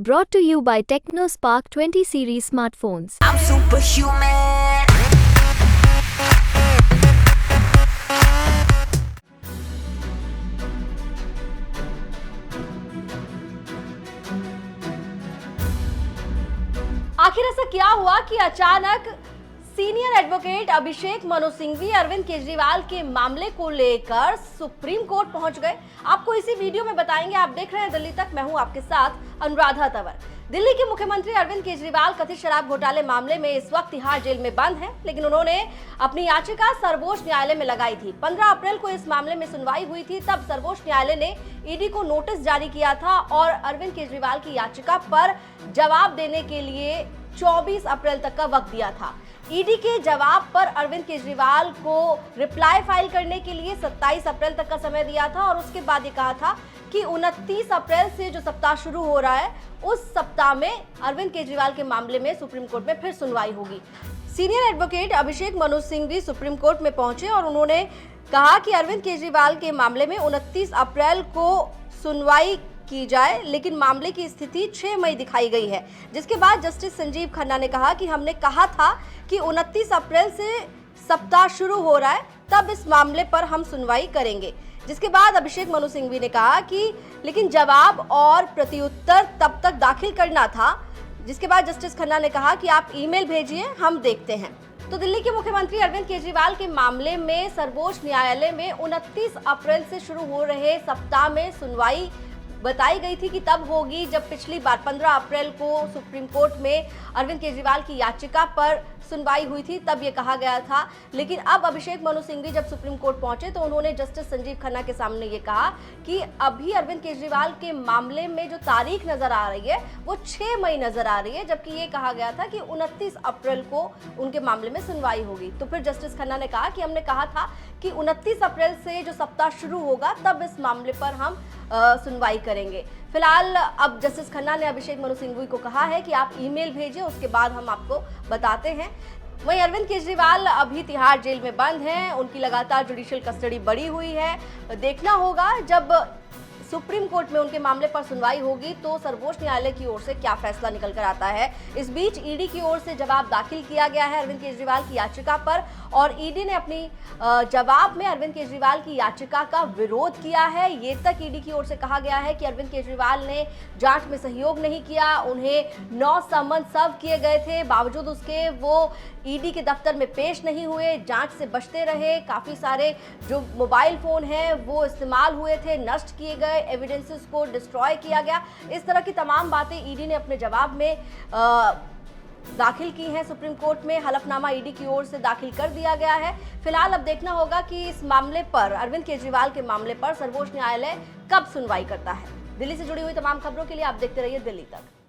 Brought to you by TechnoSpark 20 series smartphones. I'm superhuman. आखिर ऐसा क्या हुआ कि अचानक सीनियर एडवोकेट अभिषेक मनु सिंघवी अरविंद केजरीवाल के मामले को लेकर सुप्रीम कोर्ट पहुंच गए? आपको इसी वीडियो में बताएंगे। आप देख रहे हैं दिल्ली तक, मैं हूं आपके साथ अनुराधा तंवर। दिल्ली के मुख्यमंत्री अरविंद केजरीवाल कथित शराब घोटाले मामले में इस वक्त तिहाड़ जेल में बंद हैं, लेकिन उन्होंने अपनी याचिका सर्वोच्च न्यायालय में लगाई थी। 15 अप्रैल को इस मामले में सुनवाई हुई थी। तब सर्वोच्च न्यायालय ने ईडी को नोटिस जारी किया था और अरविंद केजरीवाल की याचिका पर जवाब देने के लिए 24 अप्रैल तक का वक्त दिया था। ईडी के जवाब पर अरविंद केजरीवाल को रिप्लाई फाइल करने के लिए 27 अप्रैल तक का समय दिया था और उसके बाद ये कहा था कि 29 अप्रैल से जो सप्ताह शुरू हो रहा है, उस सप्ताह में अरविंद केजरीवाल के मामले में सुप्रीम कोर्ट में फिर सुनवाई होगी। Senior advocate Abhishek Manu Singhvi supreme court में पहुंचे और उन्होंने कहा कि अरविंद केजरीवाल के मामले में 29 अप्रैल को सुनवाई की जाए, लेकिन मामले की स्थिति 6 मई दिखाई गई है। जिसके बाद जस्टिस संजीव खन्ना ने कहा कि हमने कहा था कि 29 अप्रैल से सप्ताह शुरू हो रहा है, तब इस मामले पर हम सुनवाई करेंगे। जिसके बाद अभिषेक मनु सिंघवी ने कहा कि लेकिन जवाब और प्रत्युत्तर तब तक दाखिल करना था। जिसके बाद जस्टिस खन्ना ने कहा कि आप ईमेल भेजिए, हम देखते हैं। तो दिल्ली के मुख्यमंत्री अरविंद केजरीवाल के मामले में सर्वोच्च न्यायालय में 29 अप्रैल से शुरू हो रहे सप्ताह में सुनवाई बताई गई थी कि तब होगी, जब पिछली बार 15 अप्रैल को सुप्रीम कोर्ट में अरविंद केजरीवाल की याचिका पर सुनवाई हुई थी, तब ये कहा गया था। लेकिन अब अभिषेक मनु सिंघवी जब सुप्रीम कोर्ट पहुंचे तो उन्होंने जस्टिस संजीव खन्ना के सामने ये कहा कि अभी अरविंद केजरीवाल के मामले में जो तारीख नजर आ रही है वो 6 मई नजर आ रही है, जबकि ये कहा गया था कि 29 अप्रैल को उनके मामले में सुनवाई होगी। तो फिर जस्टिस खन्ना ने कहा कि हमने कहा था कि 29 अप्रैल से जो सप्ताह शुरू होगा, तब इस मामले पर हम सुनवाई करेंगे। फिलहाल अब जस्टिस खन्ना ने अभिषेक मनु सिंघवी को कहा है कि आप ईमेल भेजिए, उसके बाद हम आपको बताते हैं। वहीं अरविंद केजरीवाल अभी तिहाड़ जेल में बंद हैं। उनकी लगातार जुडिशियल कस्टडी बढ़ी हुई है। देखना होगा जब सुप्रीम कोर्ट में उनके मामले पर सुनवाई होगी तो सर्वोच्च न्यायालय की ओर से क्या फैसला निकल कर आता है। इस बीच ईडी की ओर से जवाब दाखिल किया गया है अरविंद केजरीवाल की याचिका पर और ईडी ने अपनी जवाब में अरविंद केजरीवाल की याचिका का विरोध किया है। ये तक ईडी की ओर से कहा गया है कि अरविंद केजरीवाल ने जांच में सहयोग नहीं किया, उन्हें 9 समन सर्व किए गए थे, बावजूद उसके वो ईडी के दफ्तर में पेश नहीं हुए, जांच से बचते रहे। काफ़ी सारे जो मोबाइल फ़ोन हैं वो इस्तेमाल हुए थे, नष्ट किए गए, एविडेंसेस को डिस्ट्रॉय किया गया। इस तरह की तमाम बातें ईडी ने अपने जवाब में दाखिल की हैं सुप्रीम कोर्ट में। हलफनामा ईडी की ओर से दाखिल कर दिया गया है। फिलहाल अब देखना होगा कि इस मामले पर, अरविंद केजरीवाल के मामले पर सर्वोच्च न्यायालय कब सुनवाई करता है। दिल्ली से जुड़ी हुई तमाम खबरों के लिए आप देखते रहिए दिल्ली तक।